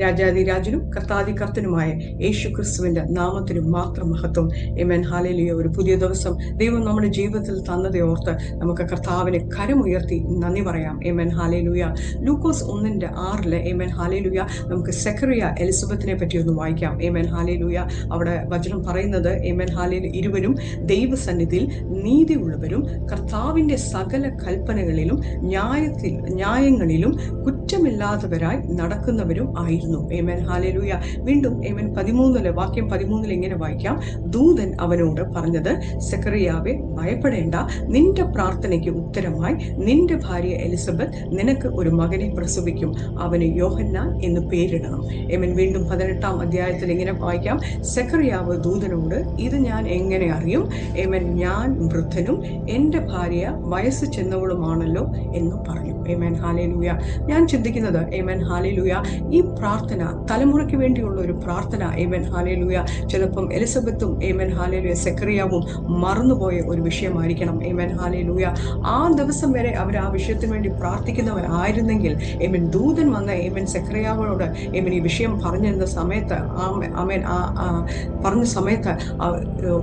രാജാതിരാജനും കർത്താതികർത്തനുമായ യേശു ക്രിസ്തുവിന്റെ നാമത്തിന് മാത്രം മഹത്വം. ആമേൻ. ഹല്ലേലൂയ. ഒരു പുതിയ ദിവസം ദൈവം നമ്മുടെ ജീവിതത്തിൽ തന്നതെ ഓർത്ത് നമുക്ക് കർത്താവിനെ കരമുയർത്തി നന്ദി പറയാം. ആമേൻ. ഹല്ലേലൂയ. ലൂക്കോസ് 1:6 ആമേൻ. ഹല്ലേലൂയ. നമുക്ക് സെക്കറിയ എലിസബത്തിനെ പറ്റി ഒന്ന് വായിക്കാം. ആമേൻ. ഹല്ലേലൂയ. അവിടെ വചനം പറയുന്നത് ആമേൻ. ഹല്ലേലൂയ. ഇരുവരും ദൈവസന്നിധിയിൽ നീതിയുള്ളവരും കർത്താവിന്റെ സകല കൽപ്പനകളിലും ന്യായങ്ങളിലും കുറ്റമില്ലാത്തവരായി നടക്കുന്നവരും ആയിരുന്നു. ആമേൻ. ഹല്ലേലൂയ. വീണ്ടും ആമേൻ. 13 ഇങ്ങനെ വായിക്കാം. ദൂതൻ അവനോട് പറഞ്ഞത്, സെക്കറിയാവേ, ഭയപ്പെടേണ്ട, നിന്റെ പ്രാർത്ഥനയ്ക്ക് ഉത്തരമായി നിന്റെ ഭാര്യ എലിസബത്ത് നിനക്ക് ഒരു മകനെ പ്രസവിക്കും, അവന് യോഹന്നാൻ എന്ന് പേരിടണം. ആമേൻ. വീണ്ടും 18 അധ്യായത്തിൽ ഇങ്ങനെ വായിക്കാം. സെക്കറിയാവ് ദൂതനോട്, ഇത് ഞാൻ എങ്ങനെ അറിയും? ആമേൻ. ഞാൻ വൃദ്ധനും എന്റെ ഭാര്യ വയസ്സ് ചെന്നവളുമാണല്ലോ എന്ന് പറഞ്ഞു. ആമേൻ. ഹല്ലേലൂയ. ഞാൻ ചിന്തിക്കുന്നത് ആമേൻ. ഹല്ലേലൂയ, ഈ പ്രാർത്ഥന തലമുറയ്ക്ക് വേണ്ടിയുള്ള ഒരു പ്രാർത്ഥന. ആമേൻ. ഹല്ലേലൂയ. ചിലപ്പം എലിസബത്തും ആമേൻ. ഹല്ലേലൂയ സെക്കറിയാവും മറന്നുപോയ ഒരു വിഷയമായിരിക്കണം. ആമേൻ. ഹല്ലേലൂയ. ആ ദിവസം വരെ അവർ ആ വിഷയത്തിന് വേണ്ടി പ്രാർത്ഥിക്കുന്നവരായിരുന്നെങ്കിൽ ആമേൻ, ദൂതൻ വന്ന ആമേൻ സെക്കറിയാവിനോട് ആമേൻ ഈ വിഷയം പറഞ്ഞിരുന്ന സമയത്ത് ആമേൻ പറഞ്ഞ സമയത്ത്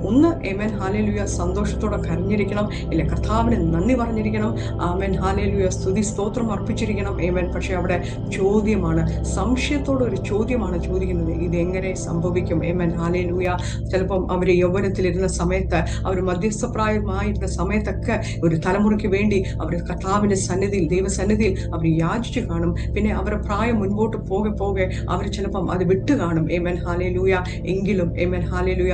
ഒന്ന് ആമേൻ. ഹല്ലേലൂയ സന്തോഷത്തോടെ കരഞ്ഞിരിക്കണം, ഇല്ല കർത്താവിന് നന്ദി പറഞ്ഞിരിക്കണം. ആമേൻ. ഹല്ലേലൂയ സ്തുതി സ്തോത്രം അർപ്പിച്ചിരിക്കണം. ആമേൻ. പക്ഷെ അവിടെ ചോദ്യമാണ്, സംശയത്തോടെ ഒരു ചോദ്യമാണ് ചോദിക്കുന്നത്, ഇത് എങ്ങനെ സംഭവിക്കും? ആമേൻ. ഹല്ലേലൂയ. ചിലപ്പം അവർ യൗവനത്തിലിരുന്ന സമയത്ത്, അവർ മധ്യസ്ഥപ്രായമായിരുന്ന സമയത്തൊക്കെ ഒരു തലമുറയ്ക്ക് വേണ്ടി അവർ കർത്താവിന്റെ സന്നിധിയിൽ, ദൈവസന്നിധിയിൽ അവർ യാചിച്ചു കാണും. പിന്നെ അവരുടെ പ്രായം മുൻപോട്ട് പോകെ അവർ ചിലപ്പം അത് വിട്ടു കാണും. ആമേൻ. ഹല്ലേലൂയ. എങ്കിലും ആമേൻ. ഹല്ലേലൂയ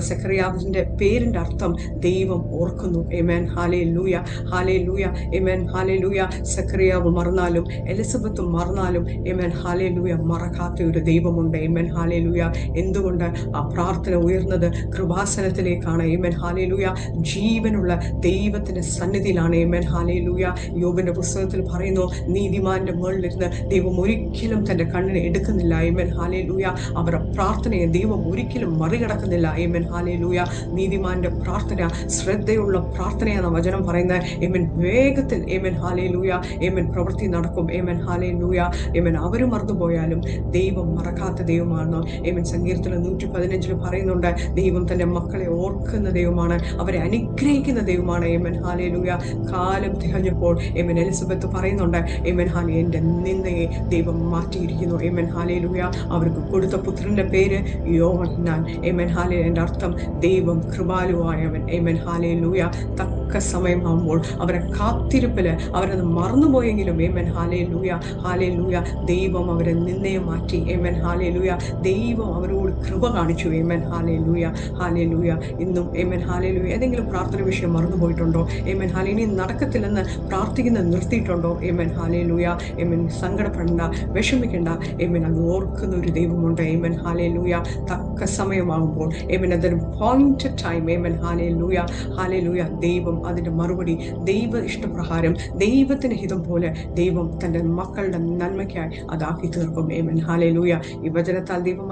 സെക്കറിയാവിന്റെ പേരിന്റെ അർത്ഥം ദൈവം ഓർക്കുന്നു. ആമേൻ. ഹല്ലേലൂയ. ഹല്ലേലൂയ. ആമേൻ. ഹല്ലേലൂയ. സെക്കറിയാവ് മറന്നാലും എലിസബത്ത് മറന്നാലും ആമേൻ. ഹല്ലേലൂയ മറക്കാത്ത ഒരു ദൈവമുണ്ട്. ആമേൻ. ഹല്ലേലൂയ. എന്തുകൊണ്ട്? ആ പ്രാർത്ഥന ഉയർന്നത് കൃപാസനത്തിലേക്കാണ്. ആമേൻ. ഹല്ലേലൂയ. ജീവനുള്ള ദൈവത്തിന്റെ സന്നിധിയിലാണ്. ആമേൻ. ഹല്ലേലൂയ. യോബിന്റെ പുസ്തകത്തിൽ പറയുന്നു, നീതിമാന്റെ മുകളിലിരുന്ന് ദൈവം ഒരിക്കലും തന്റെ കണ്ണിനെ എടുക്കുന്നില്ല. ആമേൻ. ഹല്ലേലൂയ. അവരുടെ പ്രാർത്ഥനയെ ദൈവം ഒരിക്കലും മറികടക്കുന്നില്ല. ആമേൻ. ഹല്ലേലൂയ. നീതിമാന്റെ പ്രാർത്ഥന ശ്രദ്ധയുള്ള പ്രാർത്ഥനയാണ് വചനം പറയുന്നത്. ആമേൻ. വേഗത്തിൽ ആമേൻ. ഹല്ലേലൂയ. ആമേൻ. പ്രവൃത്തി നടക്കും. ആമേൻ. ഹല്ലേലൂയ. ആമേൻ. അവർ മറന്നുപോയാലും ദൈവം മറക്കാത്ത ദൈവമാണ്. ആമേൻ. സങ്കീർത്തനം 115 പറയുന്നുണ്ട്, ദൈവം തന്റെ മക്കളെ ഓർക്കുന്ന ദൈവമാണ്, അവരെ അനുഗ്രഹിക്കുന്ന ദൈവമാണ്. ആമേൻ. ഹല്ലേലൂയ. കാലം തികഞ്ഞപ്പോൾ ആമേൻ എലിസബത്ത് പറയുന്നുണ്ട്, ആമേൻ. ഹല്ലേലൂയ, എന്റെ നിന്നയെ ദൈവം മാറ്റിയിരിക്കുന്നു. ആമേൻ. ഹല്ലേലൂയ. അവർക്ക് കൊടുത്ത പുത്രന്റെ പേര് യോഹന്നാൻ. ആമേൻ. ഹല്ലേലൂയ. എന്റെ അർത്ഥം ദൈവം കൃപാലുവായവൻ. ആമേൻ. ഹല്ലേലൂയ. തക്ക സമയമാകുമ്പോൾ അവരെ കാത്തിരിപ്പില് അവരത് മറന്നുപോയെങ്കിലും ആമേൻ. ഹല്ലേലൂയ. ഹല്ലേലൂയ. ദൈവം അവരെ നിന്നയെ മാറ്റി. ആമേൻ. ഹല്ലേലൂയ. ദൈവം അവരോട് കൃപ കാണിച്ചു. ആമേൻ. ഹല്ലേലൂയ. ഹല്ലേലൂയ. ഇന്നും ആമേൻ. ഹല്ലേലൂയ. ഏതെങ്കിലും പ്രാർത്ഥന വിഷയം മറന്നുപോയിട്ടുണ്ടോ? ആമേൻ. ഹല്ലേലൂയ. ഇനി നടക്കത്തില്ലെന്ന് പ്രാർത്ഥിക്കുന്നത് നിർത്തിയിട്ടുണ്ടോ? ആമേൻ. ഹല്ലേലൂയ. ആമേൻ. സങ്കടപ്പെടണ്ട, വിഷമിക്കണ്ട. ആമേൻ. അത് ഓർക്കുന്ന ഒരു ദൈവമുണ്ട്. ആമേൻ. ഹല്ലേലൂയ. തക്ക സമയമാകുമ്പോൾ ആമേൻ, അതൊരു പോയിന്റ് ടൈം. ആമേൻ. ഹല്ലേലൂയ. ഹല്ലേലൂയ. ദൈവം അതിന്റെ മറുപടി ദൈവ ഇഷ്ടപ്രകാരം, ദൈവത്തിന് ഹിതം പോലെ ദൈവം തന്റെ മക്കളുടെ നന്മയ്ക്കായി അതാക്കി തീർക്കും. ആമേൻ. ഹല്ലേലൂയ. ഈ വചനത്താൽ ദൈവം